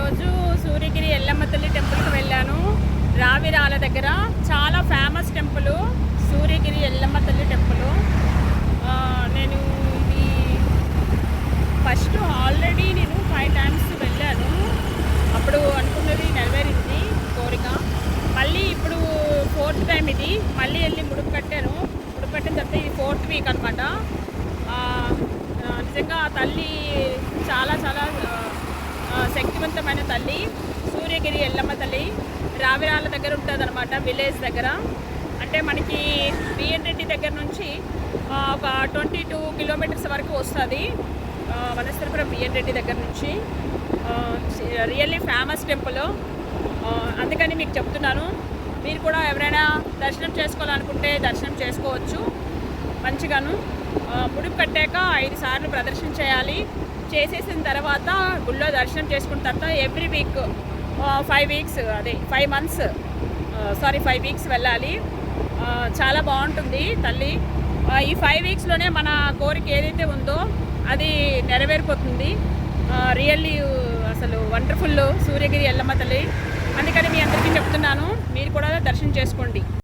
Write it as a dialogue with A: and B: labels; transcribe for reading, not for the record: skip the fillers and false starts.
A: ఈరోజు సూర్యగిరి ఎల్లమ్మ తల్లి టెంపుల్కి వెళ్ళాను. రావిరాల దగ్గర చాలా ఫేమస్ టెంపుల్ సూర్యగిరి ఎల్లమ్మ తల్లి టెంపుల్. నేను ఇది ఫస్ట్ ఆల్రెడీ నేను 5 times వెళ్ళాను. అప్పుడు అనుకున్నది నెరవేరింది కోరిక. మళ్ళీ ఇప్పుడు 4th time ఇది. మళ్ళీ వెళ్ళి ముడుపు కట్టాను. ముడుపు కట్టిన తర్వాత ఇది 4th week అనమాట. నిజంగా ఆ తల్లి చాలా చాలా శక్తివంతమైన తల్లి. సూర్యగిరి ఎల్లమ్మ తల్లి రావిరాల దగ్గర ఉంటుంది అనమాట, విలేజ్ దగ్గర. అంటే మనకి బిఎన్ రెడ్డి దగ్గర నుంచి ఒక 22 kilometers వరకు వస్తుంది, వనస్థలిపురం బిఎన్ రెడ్డి దగ్గర నుంచి. రియల్లీ ఫేమస్ టెంపుల్, అందుకని మీకు చెప్తున్నాను. మీరు కూడా ఎవరైనా దర్శనం చేసుకోవాలనుకుంటే దర్శనం చేసుకోవచ్చు మంచిగాను. ముడుపు కట్టాక 5 సార్లు ప్రదర్శన చేయాలి. చేసేసిన తర్వాత గుళ్ళో దర్శనం చేసుకున్న తర్వాత ఎవ్రీ వీక్ 5 weeks వెళ్ళాలి. చాలా బాగుంటుంది తల్లి. ఈ 5 weeksలోనే మన కోరిక ఏదైతే ఉందో అది నెరవేరిపోతుంది. రియల్లీ అసలు వండర్ఫుల్ సూర్యగిరి ఎల్లమ్మ తల్లి. అందుకని మీ అందరికీ చెప్తున్నాను, మీరు కూడా దర్శనం చేసుకోండి.